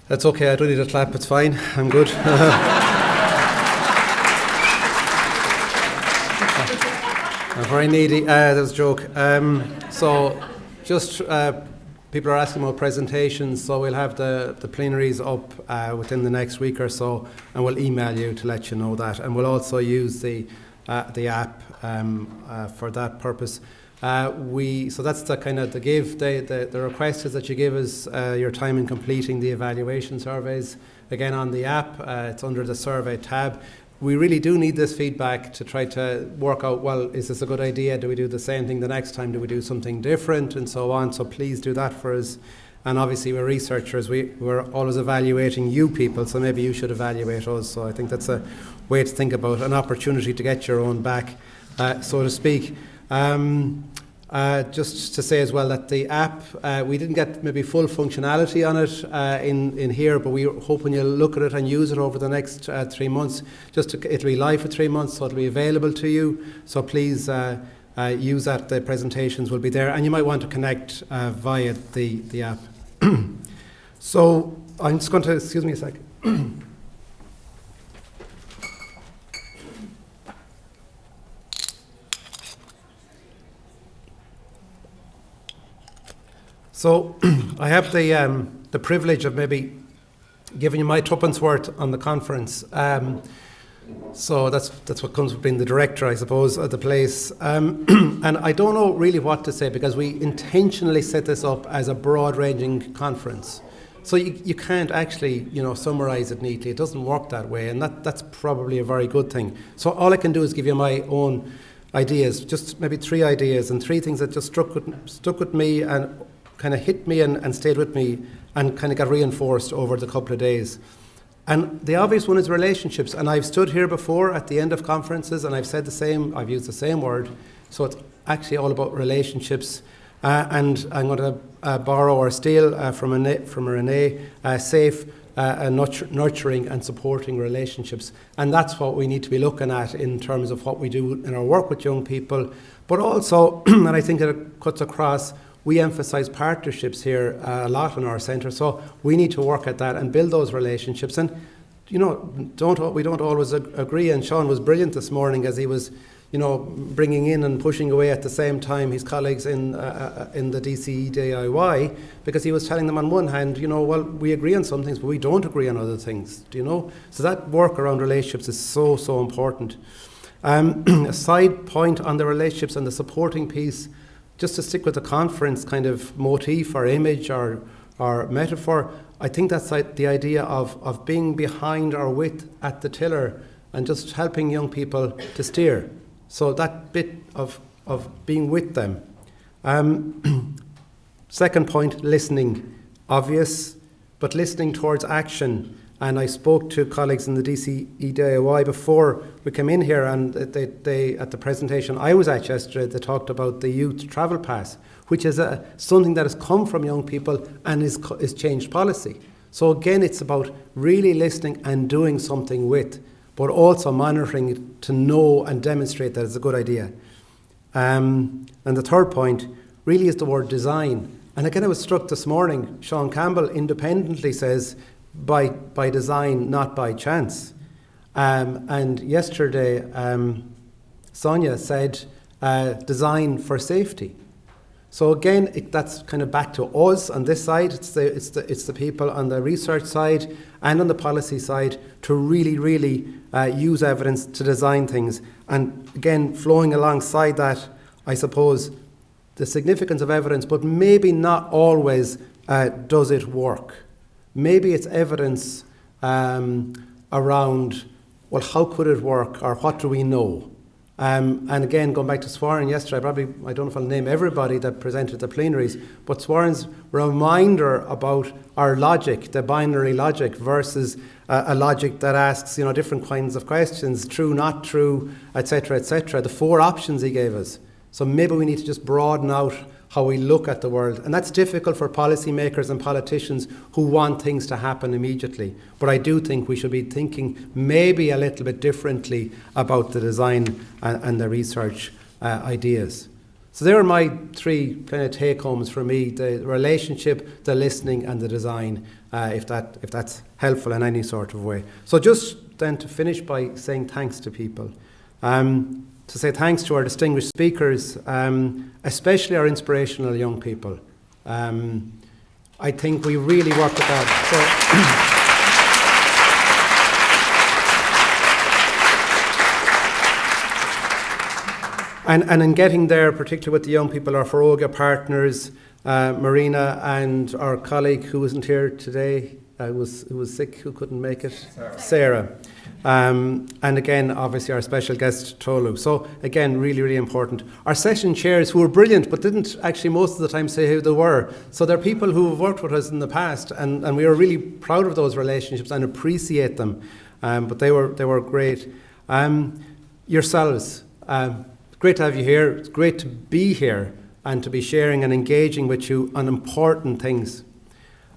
That's okay, I don't need a clap, it's fine, I'm good. I'm very needy, that was a joke. People are asking about presentations, so we'll have the plenaries up within the next week or so, and we'll email you to let you know that. And we'll also use the app for that purpose. So that's the kind of the give. The request is that you give us your time in completing the evaluation surveys. Again, on the app, it's under the survey tab. We really do need this feedback to try to work out, well, is this a good idea? Do we do the same thing the next time? Do we do something different? And so on. So please do that for us. And obviously we're researchers. We're always evaluating you people, so maybe you should evaluate us. So I think that's a way to think about an opportunity to get your own back, so to speak. Just to say as well that the app, we didn't get maybe full functionality on it in here, but we're hoping you'll look at it and use it over the next 3 months. It'll be live for 3 months, so it'll be available to you. So please use that. The presentations will be there, and you might want to connect via the app. So I'm just going to, excuse me a second. So I have the privilege of maybe giving you my tuppence worth on the conference. So that's what comes with being the director, I suppose, of the place. And I don't know really what to say, because we intentionally set this up as a broad-ranging conference. So you can't actually, summarise it neatly. It doesn't work that way, and that's probably a very good thing. So all I can do is give you my own ideas, just maybe 3 ideas, and 3 things that just stuck with me and kind of hit me and stayed with me and kind of got reinforced over the couple of days. And the obvious one is relationships. And I've stood here before at the end of conferences and I've said the same, I've used the same word. So it's actually all about relationships. And I'm going to borrow or steal from Renee, safe, nurturing and supporting relationships. And that's what we need to be looking at in terms of what we do in our work with young people. But also, and I think it cuts across, we emphasise partnerships here a lot in our centre, so we need to work at that and build those relationships. And we don't always agree. And Sean was brilliant this morning as he was, bringing in and pushing away at the same time his colleagues in the DCE DIY, because he was telling them on one hand, well, we agree on some things, but we don't agree on other things. So that work around relationships is so important. A side point on the relationships and the supporting piece. Just to stick with the conference kind of motif or image or metaphor, I think that's like the idea of being behind or with at the tiller and just helping young people to steer. So that bit of being with them. Second point, listening. Obvious, but listening towards action. And I spoke to colleagues in the DCE DIY before we came in here, and they at the presentation I was at yesterday, they talked about the youth travel pass, which is something that has come from young people and is changed policy. So again, it's about really listening and doing something with, but also monitoring it to know and demonstrate that it's a good idea. And the third point really is the word design. And again, I was struck this morning, Sean Campbell independently says, by design, not by chance. And yesterday, Sonia said, design for safety. So again, that's kind of back to us on this side. It's the people on the research side and on the policy side to really use evidence to design things. And again, flowing alongside that, I suppose, the significance of evidence, but maybe not always does it work. Maybe it's evidence around, well, how could it work, or what do we know? And again, going back to Swarin yesterday, I don't know if I'll name everybody that presented the plenaries, but Swarin's reminder about our logic, the binary logic, versus a logic that asks, different kinds of questions, true, not true, etc., the 4 options he gave us. So maybe we need to just broaden out how we look at the world. And that's difficult for policymakers and politicians who want things to happen immediately. But I do think we should be thinking maybe a little bit differently about the design and the research ideas. So there are my three kind of take-homes for me: the relationship, the listening, and the design, if that's helpful in any sort of way. So just then to finish by saying thanks to people. To say thanks to our distinguished speakers, especially our inspirational young people. I think we really worked at that. And in getting there, particularly with the young people, our Feroga partners, Marina and our colleague who wasn't here today, who was sick, who couldn't make it, Sarah. And again, obviously, our special guest, Tolu. So again, really, really important. Our session chairs, who were brilliant, but didn't actually most of the time say who they were. So they're people who have worked with us in the past, and we are really proud of those relationships and appreciate them. But they were great. Yourselves. Great to have you here. It's great to be here and to be sharing and engaging with you on important things.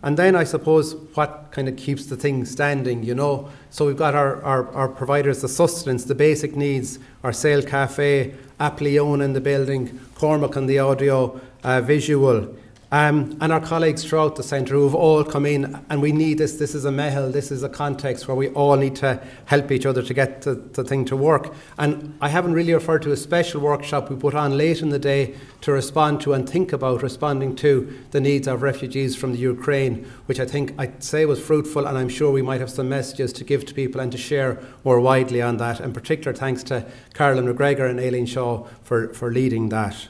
And then I suppose what kind of keeps the thing standing, you know. So we've got our providers, the sustenance, the basic needs, our Sale Cafe, Appleon in the building, Cormac on the audio, visual, and our colleagues throughout the centre who have all come in, and we need this. This is a mehel, this is a context where we all need to help each other to get the thing to work. And I haven't really referred to a special workshop we put on late in the day to respond to and think about responding to the needs of refugees from the Ukraine, which I think I'd say was fruitful, and I'm sure we might have some messages to give to people and to share more widely on that. In particular, thanks to Carolyn McGregor and Aileen Shaw for leading that.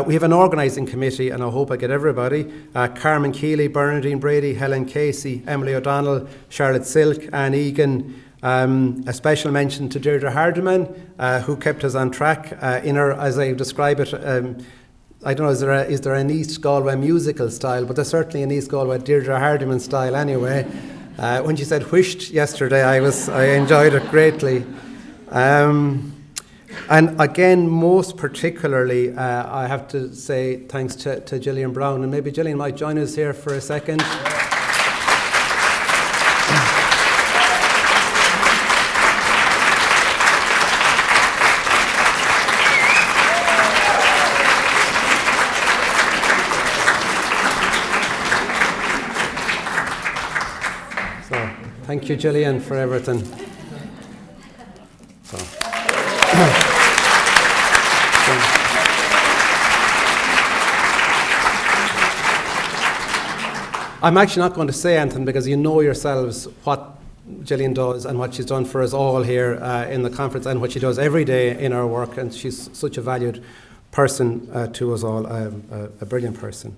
We have an organising committee, and I hope I get everybody. Carmen Keeley, Bernardine Brady, Helen Casey, Emily O'Donnell, Charlotte Silk, Anne Egan. A special mention to Deirdre Hardiman, who kept us on track in her, as I describe it, I don't know, is there an East Galway musical style, but there's certainly an East Galway Deirdre Hardiman style anyway. When she said whisht yesterday, I enjoyed it greatly. And again, most particularly, I have to say thanks to Gillian Brown. And maybe Gillian might join us here for a second. So, thank you, Gillian, for everything. So. I'm actually not going to say anything because you know yourselves what Gillian does and what she's done for us all here in the conference and what she does every day in our work, and she's such a valued person to us all, a brilliant person.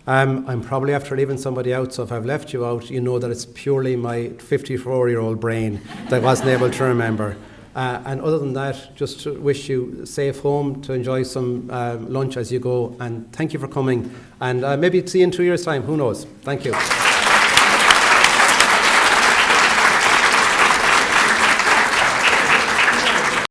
I'm probably after leaving somebody out, so if I've left you out, you know that it's purely my 54-year-old brain that wasn't able to remember. And other than that, just to wish you a safe home, to enjoy some lunch as you go, and thank you for coming. And maybe see you in 2 years' time, who knows. Thank you.